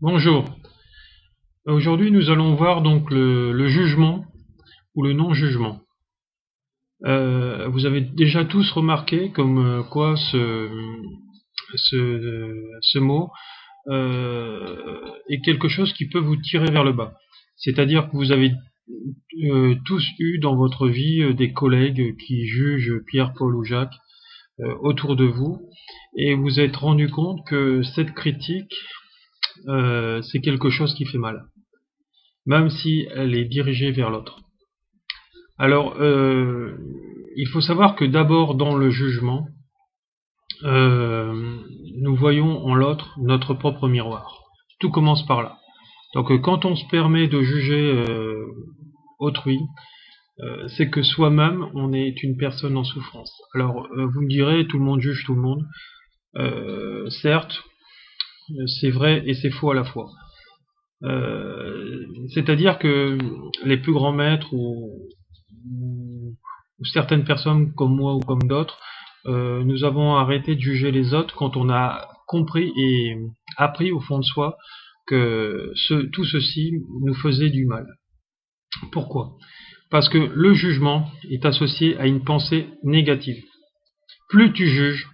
Bonjour. Aujourd'hui, nous allons voir donc le jugement ou le non-jugement. Vous avez déjà tous remarqué comme quoi ce mot est quelque chose qui peut vous tirer vers le bas. C'est-à-dire que vous avez tous eu dans votre vie des collègues qui jugent Pierre, Paul ou Jacques autour de vous, et vous êtes rendu compte que cette critique, c'est quelque chose qui fait mal, même si elle est dirigée vers l'autre. Alors, il faut savoir que d'abord dans le jugement, nous voyons en l'autre notre propre miroir. Tout commence par là. Donc, quand on se permet de juger autrui, c'est que soi-même, on est une personne en souffrance. Alors, vous me direz, tout le monde juge tout le monde. Certes, c'est vrai et c'est faux à la fois. C'est-à-dire que les plus grands maîtres ou certaines personnes comme moi ou comme d'autres, nous avons arrêté de juger les autres quand on a compris et appris au fond de soi que tout ceci nous faisait du mal. Pourquoi? Parce que le jugement est associé à une pensée négative. Plus tu juges,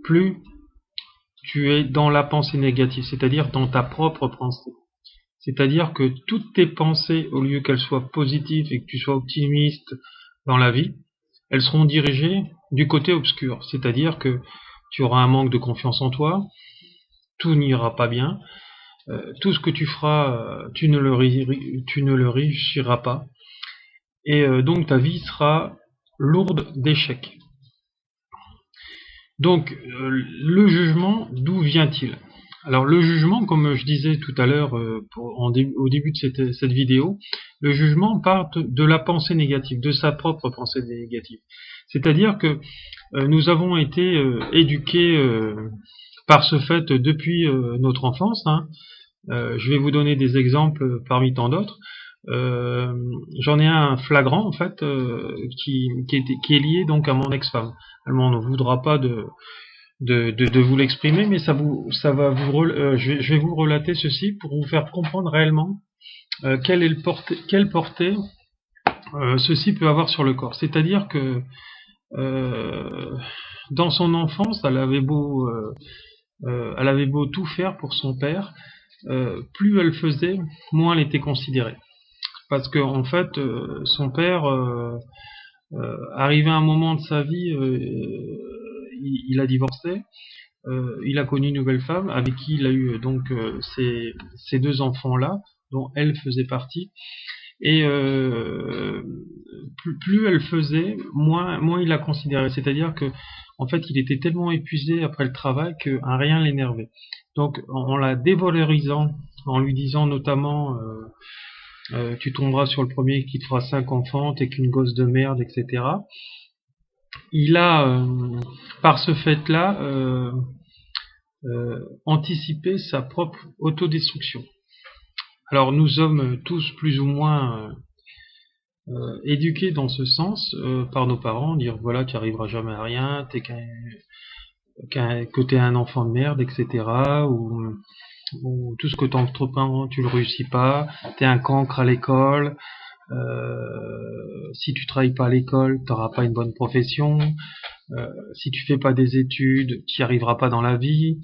plus tu es dans la pensée négative, c'est-à-dire dans ta propre pensée. C'est-à-dire que toutes tes pensées, au lieu qu'elles soient positives et que tu sois optimiste dans la vie, elles seront dirigées du côté obscur. C'est-à-dire que tu auras un manque de confiance en toi, tout n'ira pas bien, tout ce que tu feras, tu ne le réussiras pas, et donc ta vie sera lourde d'échecs. Donc le jugement, d'où vient-il? Alors le jugement, comme je disais tout à l'heure au début de cette vidéo, le jugement part de la pensée négative, de sa propre pensée négative. C'est-à-dire que nous avons été éduqués par ce fait depuis notre enfance. Je vais vous donner des exemples parmi tant d'autres. J'en ai un flagrant en fait qui est lié donc à mon ex-femme. Elle m'en voudra pas de vous l'exprimer, mais ça va je vais vous relater ceci pour vous faire comprendre réellement quelle portée ceci peut avoir sur le corps. C'est-à-dire que euh, dans son enfance, elle avait beau tout faire pour son père, plus elle faisait, moins elle était considérée. Parce que en fait, son père arrivé à un moment de sa vie, il a divorcé, il a connu une nouvelle femme avec qui il a eu donc ces deux enfants-là, dont elle faisait partie. Et plus elle faisait, moins il la considérait. C'est-à-dire que, en fait, il était tellement épuisé après le travail qu'un rien l'énervait. Donc, en la dévalorisant, en lui disant notamment, tu tomberas sur le premier qui te fera 5 enfants, t'es qu'une gosse de merde, etc. Il a, par ce fait-là, anticipé sa propre autodestruction. Alors, nous sommes tous plus ou moins éduqués dans ce sens par nos parents, dire voilà, tu arriveras jamais à rien, que t'es un enfant de merde, etc. Ou tout ce que t'entreprends, tu le réussis pas, t'es un cancre à l'école, si tu travailles pas à l'école, t'auras pas une bonne profession, si tu fais pas des études, tu n'y arriveras pas dans la vie,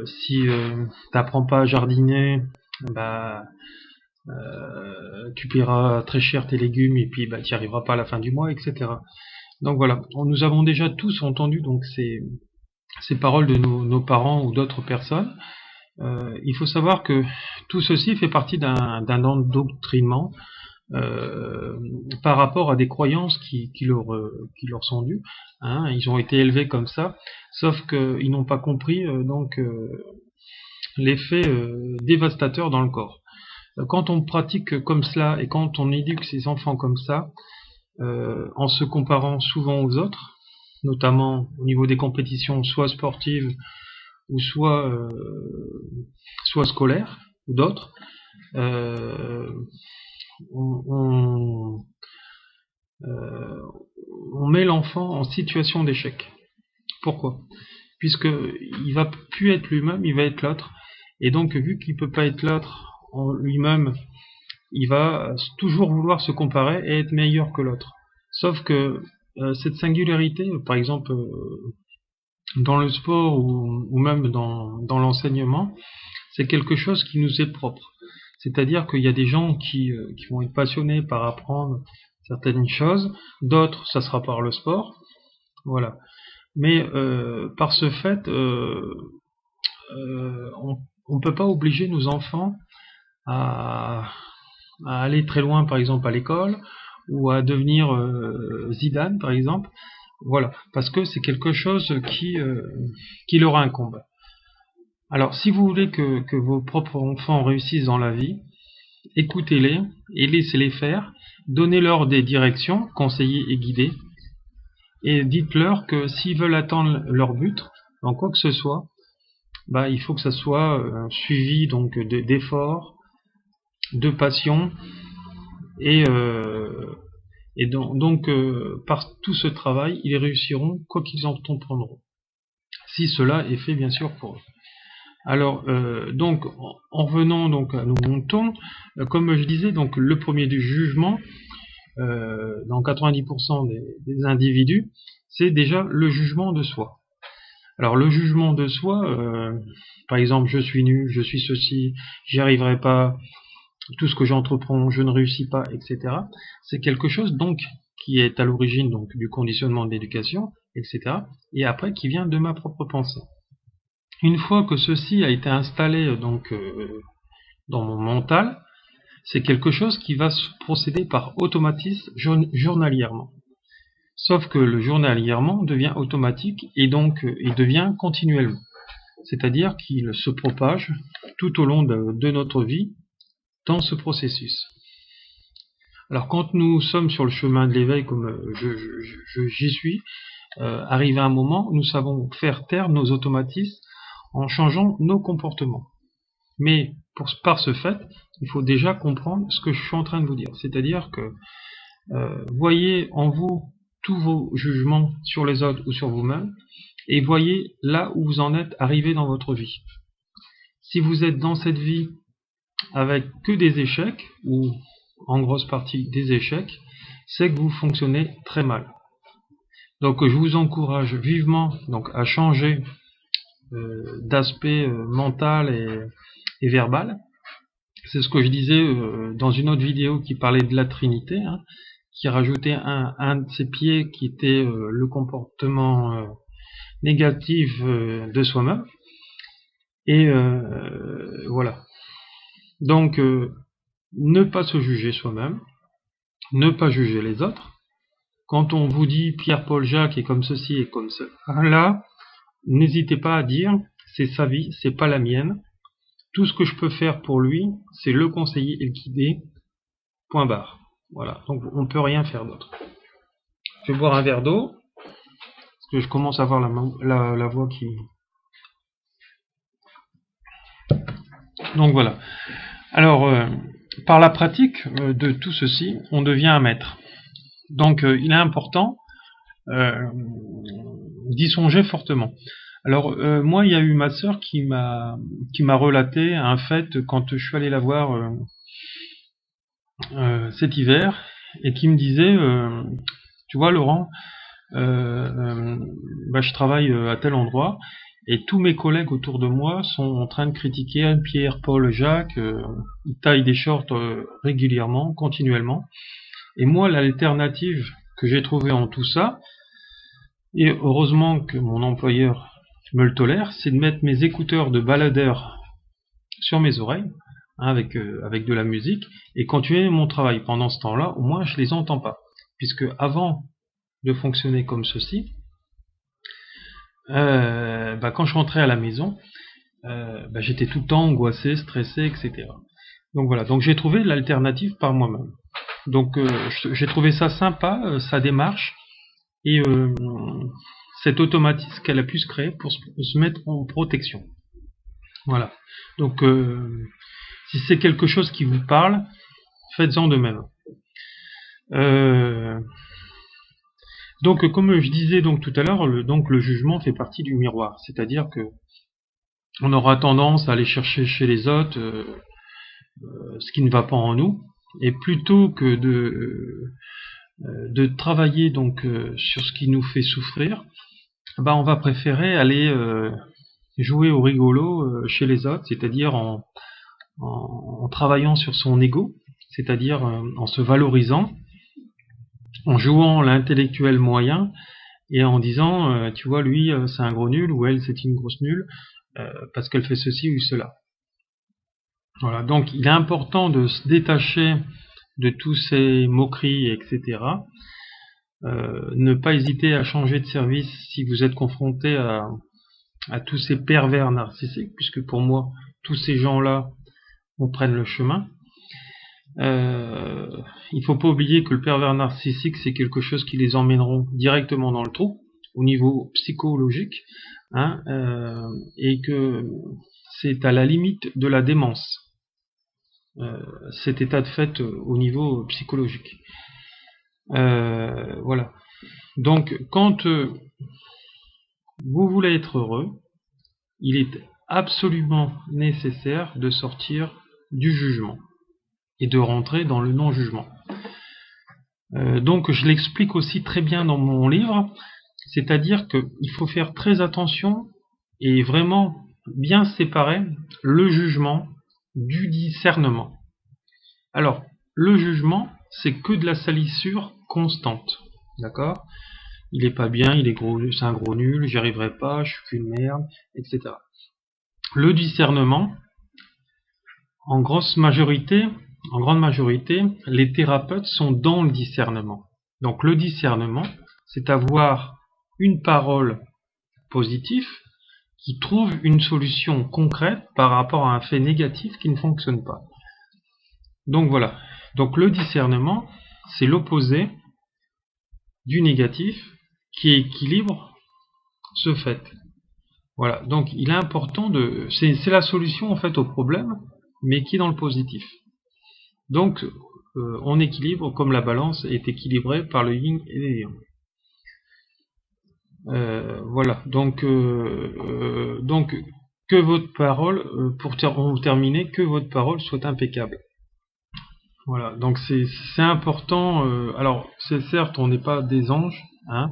si t'apprends pas à jardiner, bah tu paieras très cher tes légumes et puis bah, tu n'y arriveras pas à la fin du mois, etc. Donc voilà, nous avons déjà tous entendu donc ces paroles de nos parents ou d'autres personnes. Il faut savoir que tout ceci fait partie d'un endoctrinement par rapport à des croyances qui leur sont dues. Ils ont été élevés comme ça, sauf qu'ils n'ont pas compris l'effet dévastateur dans le corps. Quand on pratique comme cela et quand on éduque ses enfants comme ça, en se comparant souvent aux autres, notamment au niveau des compétitions soit sportives ou soit scolaires ou d'autres, euh, on, euh, on met l'enfant en situation d'échec. Pourquoi? Puisque il va plus être lui-même, il va être l'autre. Et donc, vu qu'il peut pas être l'autre en lui-même, il va toujours vouloir se comparer et être meilleur que l'autre. Sauf que cette singularité, par exemple dans le sport ou même dans l'enseignement, c'est quelque chose qui nous est propre. C'est-à-dire qu'il y a des gens qui vont être passionnés par apprendre certaines choses, d'autres, ça sera par le sport, voilà. Mais par ce fait, on ne peut pas obliger nos enfants à aller très loin, par exemple à l'école, ou à devenir Zidane, par exemple. Voilà, parce que c'est quelque chose qui leur incombe. Alors, si vous voulez que vos propres enfants réussissent dans la vie, écoutez-les et laissez-les faire. Donnez-leur des directions, conseillez et guidez. Et dites-leur que s'ils veulent atteindre leur but, dans quoi que ce soit, bah, il faut que ça soit suivi donc d'efforts, de passion, et donc par tout ce travail, ils réussiront quoi qu'ils entreprendront. Si cela est fait bien sûr pour eux. Alors, donc, en revenant donc à nos moutons, comme je disais, donc le premier du jugement, dans 90% des individus, c'est déjà le jugement de soi. Alors, le jugement de soi, par exemple, je suis nul, je suis ceci, j'y arriverai pas, tout ce que j'entreprends, je ne réussis pas, etc. C'est quelque chose donc qui est à l'origine donc du conditionnement de l'éducation, etc. Et après qui vient de ma propre pensée. Une fois que ceci a été installé donc dans mon mental, c'est quelque chose qui va se procéder par automatisme journalièrement. Sauf que le journalièrement devient automatique et donc il devient continuellement. C'est-à-dire qu'il se propage tout au long de notre vie dans ce processus. Alors quand nous sommes sur le chemin de l'éveil, comme j'y suis, arrivé à un moment, nous savons faire taire nos automatismes en changeant nos comportements. Mais par ce fait, il faut déjà comprendre ce que je suis en train de vous dire. C'est-à-dire que voyez en vous tous vos jugements sur les autres ou sur vous-même, et voyez là où vous en êtes arrivé dans votre vie. Si vous êtes dans cette vie avec que des échecs, ou en grosse partie des échecs, c'est que vous fonctionnez très mal. Donc je vous encourage vivement donc, à changer d'aspect mental et verbal. C'est ce que je disais dans une autre vidéo qui parlait de la Trinité, hein, qui rajoutait un de ses pieds qui était le comportement négatif de soi-même. Et voilà. Donc, ne pas se juger soi-même, ne pas juger les autres. Quand on vous dit Pierre, Paul, Jacques est comme ceci et comme cela, là, n'hésitez pas à dire c'est sa vie, c'est pas la mienne. Tout ce que je peux faire pour lui, c'est le conseiller et le guider. Point barre. Voilà. Donc on ne peut rien faire d'autre. Je vais boire un verre d'eau parce que je commence à avoir la voix qui. Donc voilà. Alors par la pratique de tout ceci, on devient un maître. Donc il est important d'y songer fortement. Alors moi, il y a eu ma sœur qui m'a relaté un fait quand je suis allé la voir cet hiver et qui me disait, tu vois Laurent, je travaille à tel endroit et tous mes collègues autour de moi sont en train de critiquer Pierre, Paul, Jacques, ils taillent des shorts régulièrement, continuellement. Et moi, l'alternative que j'ai trouvée en tout ça, et heureusement que mon employeur me le tolère, c'est de mettre mes écouteurs de baladeur sur mes oreilles, hein, avec de la musique, et continuer mon travail. Pendant ce temps-là, au moins, je les entends pas. Puisque avant de fonctionner comme ceci, quand je rentrais à la maison, j'étais tout le temps angoissé, stressé, etc. Donc voilà, donc j'ai trouvé l'alternative par moi-même. Donc j'ai trouvé ça sympa, sa démarche, et cet automatisme qu'elle a pu se créer pour se mettre en protection. Voilà. Donc si c'est quelque chose qui vous parle, faites-en de même. Donc comme je disais donc tout à l'heure, le jugement fait partie du miroir, c'est-à-dire que on aura tendance à aller chercher chez les autres ce qui ne va pas en nous, et plutôt que de travailler donc sur ce qui nous fait souffrir, on va préférer aller jouer au rigolo chez les autres, c'est-à-dire en travaillant sur son ego, c'est-à-dire en se valorisant, en jouant l'intellectuel moyen et en disant tu vois, lui c'est un gros nul, ou elle c'est une grosse nulle parce qu'elle fait ceci ou cela. Voilà, donc il est important de se détacher de tous ces moqueries, etc. Ne pas hésiter à changer de service si vous êtes confronté à tous ces pervers narcissiques, puisque pour moi tous ces gens-là on prenne le chemin. Il faut pas oublier que le pervers narcissique, c'est quelque chose qui les emmèneront directement dans le trou, au niveau psychologique, hein, et que c'est à la limite de la démence, cet état de fait au niveau psychologique. Voilà. Donc, quand vous voulez être heureux, il est absolument nécessaire de sortir du jugement et de rentrer dans le non-jugement. Donc je l'explique aussi très bien dans mon livre, c'est-à-dire qu'il faut faire très attention et vraiment bien séparer le jugement du discernement. Alors, le jugement, c'est que de la salissure constante, d'accord ? Il est pas bien, il est gros, c'est un gros nul, j'y arriverai pas, je suis qu'une merde, etc. Le discernement, en grande majorité, les thérapeutes sont dans le discernement. Donc le discernement, c'est avoir une parole positive qui trouve une solution concrète par rapport à un fait négatif qui ne fonctionne pas. Donc voilà. Donc le discernement, c'est l'opposé du négatif qui équilibre ce fait. Voilà. Donc il est important c'est la solution en fait au problème, mais qui est dans le positif. Donc, on équilibre comme la balance est équilibrée par le yin et le yang. Voilà. Donc, que votre parole, pour terminer, que votre parole soit impeccable. Voilà. Donc c'est important. Alors, c'est certes, on n'est pas des anges, hein,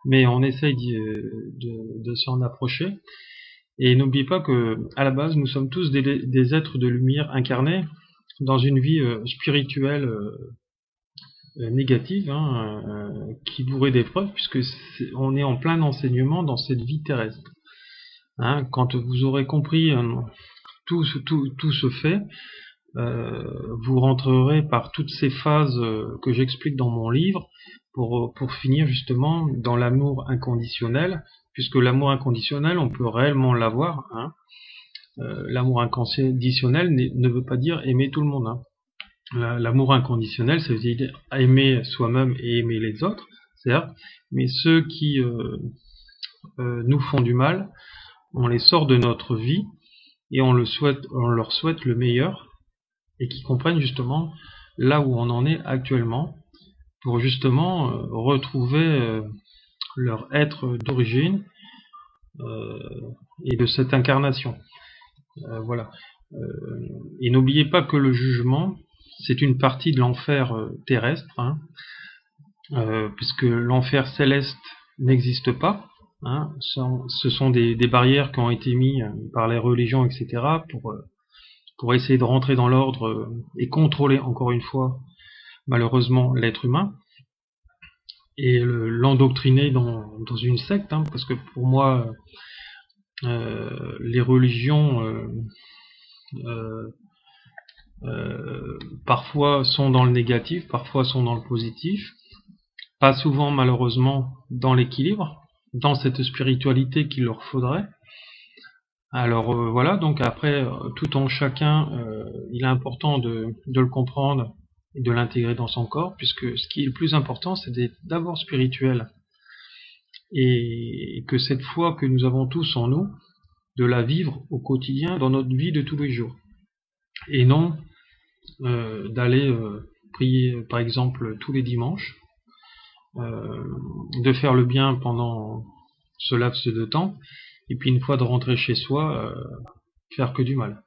mais on essaye de s'en approcher. Et n'oubliez pas que, à la base, nous sommes tous des êtres de lumière incarnés dans une vie spirituelle négative, hein, qui bourrait d'épreuves, puisque on est en plein enseignement dans cette vie terrestre. Hein, quand vous aurez compris tout ce fait, vous rentrerez par toutes ces phases que j'explique dans mon livre pour finir justement dans l'amour inconditionnel, puisque l'amour inconditionnel, on peut réellement l'avoir. Hein. L'amour inconditionnel ne veut pas dire aimer tout le monde. Hein. L'amour inconditionnel, ça veut dire aimer soi-même et aimer les autres, certes, mais ceux qui nous font du mal, on les sort de notre vie et on leur souhaite le meilleur et qu'ils comprennent justement là où on en est actuellement pour justement retrouver leur être d'origine et de cette incarnation. Voilà. Et n'oubliez pas que le jugement, c'est une partie de l'enfer terrestre, hein, puisque l'enfer céleste n'existe pas. Hein, ce sont des barrières qui ont été mises par les religions, etc., pour essayer de rentrer dans l'ordre et contrôler, encore une fois, malheureusement, l'être humain, et l'endoctriner dans une secte, hein, parce que pour moi, les religions parfois sont dans le négatif, parfois sont dans le positif, pas souvent malheureusement dans l'équilibre, dans cette spiritualité qu'il leur faudrait. Alors voilà, donc après, tout en chacun, il est important de le comprendre et de l'intégrer dans son corps, puisque ce qui est le plus important, c'est d'être d'abord spirituel, et que cette foi que nous avons tous en nous, de la vivre au quotidien dans notre vie de tous les jours, et non d'aller prier par exemple tous les dimanches, de faire le bien pendant ce laps de temps, et puis une fois de rentrer chez soi, faire que du mal.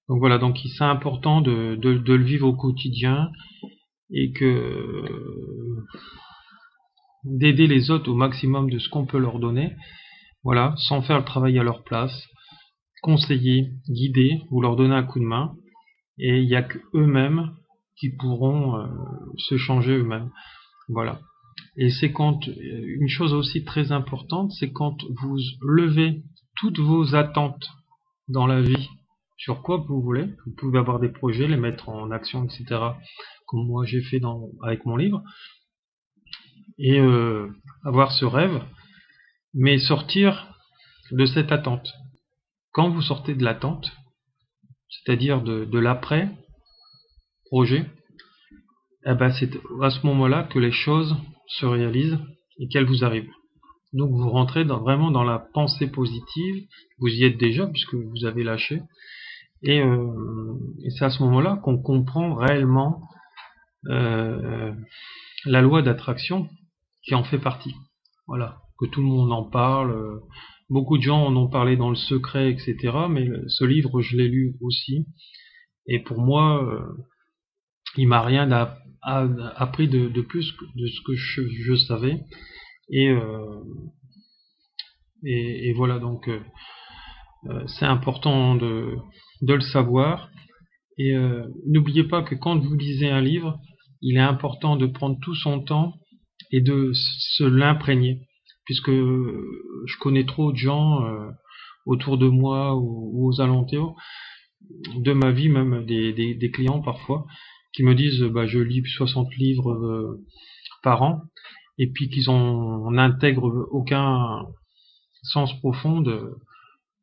Donc voilà, donc c'est important de le vivre au quotidien, et que d'aider les autres au maximum de ce qu'on peut leur donner, voilà, sans faire le travail à leur place, conseiller, guider, ou leur donner un coup de main, et il n'y a qu'eux-mêmes qui pourront se changer eux-mêmes. Voilà. Et c'est quand, une chose aussi très importante, c'est quand vous levez toutes vos attentes dans la vie, sur quoi vous voulez, vous pouvez avoir des projets, les mettre en action, etc., comme moi j'ai fait avec mon livre, et avoir ce rêve, mais sortir de cette attente. Quand vous sortez de l'attente, c'est-à-dire de l'après-projet, eh ben c'est à ce moment-là que les choses se réalisent et qu'elles vous arrivent. Donc vous rentrez vraiment dans la pensée positive, vous y êtes déjà puisque vous avez lâché, et c'est à ce moment-là qu'on comprend réellement la loi d'attraction qui en fait partie. Voilà, que tout le monde en parle, beaucoup de gens en ont parlé dans le secret, etc. Mais ce livre, je l'ai lu aussi, et pour moi, il m'a rien appris de plus de ce que je savais, et voilà, donc c'est important de le savoir. Et n'oubliez pas que quand vous lisez un livre, il est important de prendre tout son temps et de se l'imprégner, puisque je connais trop de gens autour de moi ou aux alentours de ma vie, même des clients parfois, qui me disent bah, je lis 60 livres par an, et puis on n'intègre aucun sens profond de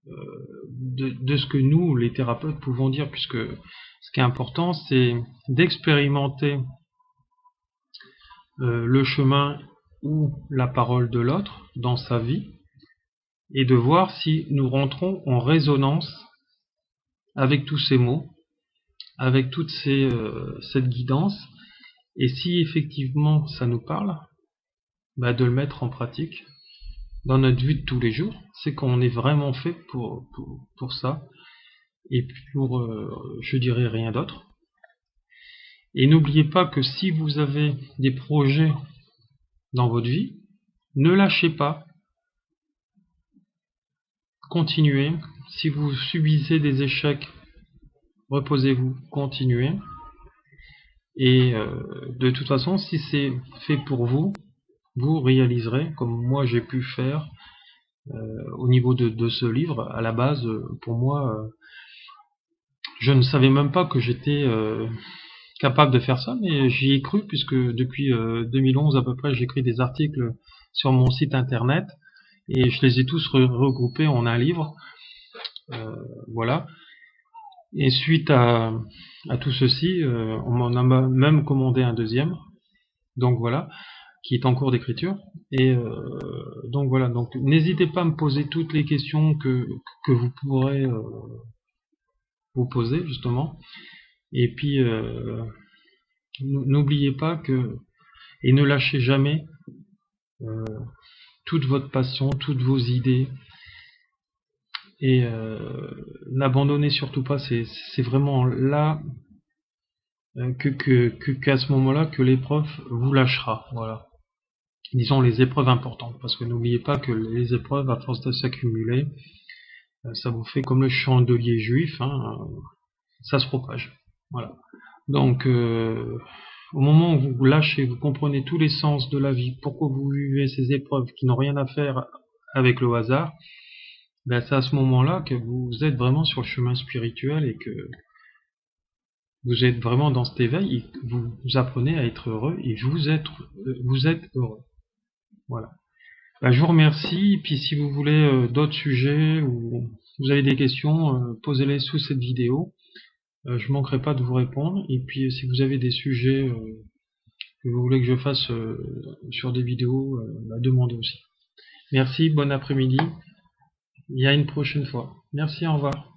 ce que nous, les thérapeutes, pouvons dire, puisque ce qui est important, c'est d'expérimenter le chemin ou la parole de l'autre dans sa vie, et de voir si nous rentrons en résonance avec tous ces mots, avec toute cette guidance, et si effectivement ça nous parle, bah de le mettre en pratique dans notre vie de tous les jours. C'est qu'on est vraiment fait pour ça, et pour, je dirais, rien d'autre. Et n'oubliez pas que si vous avez des projets dans votre vie, ne lâchez pas, continuez. Si vous subissez des échecs, reposez-vous, continuez. Et de toute façon, si c'est fait pour vous, vous réaliserez, comme moi j'ai pu faire au niveau de ce livre. À la base, pour moi, je ne savais même pas que j'étais capable de faire ça, mais j'y ai cru, puisque depuis 2011 à peu près, j'écris des articles sur mon site internet, et je les ai tous regroupés en un livre. Voilà. Et suite à tout ceci, on m'en a même commandé un deuxième, donc voilà, qui est en cours d'écriture. Et donc voilà, donc n'hésitez pas à me poser toutes les questions que vous pourrez vous poser justement. Et puis n'oubliez pas que, et ne lâchez jamais toute votre passion, toutes vos idées, et n'abandonnez surtout pas. C'est vraiment là qu'à ce moment-là que l'épreuve vous lâchera. Voilà. Disons les épreuves importantes, parce que n'oubliez pas que les épreuves, à force de s'accumuler, ça vous fait comme le chandelier juif, hein, ça se propage. Voilà. Donc au moment où vous lâchez, vous comprenez tous les sens de la vie, pourquoi vous vivez ces épreuves qui n'ont rien à faire avec le hasard, ben c'est à ce moment-là que vous êtes vraiment sur le chemin spirituel, et que vous êtes vraiment dans cet éveil, et vous apprenez à être heureux, et vous êtes heureux. Voilà. Ben, je vous remercie, et puis si vous voulez d'autres sujets, ou vous avez des questions, posez-les sous cette vidéo. Je manquerai pas de vous répondre, et puis si vous avez des sujets que vous voulez que je fasse sur des vidéos, demandez aussi. Merci, bon après-midi, et à une prochaine fois. Merci, au revoir.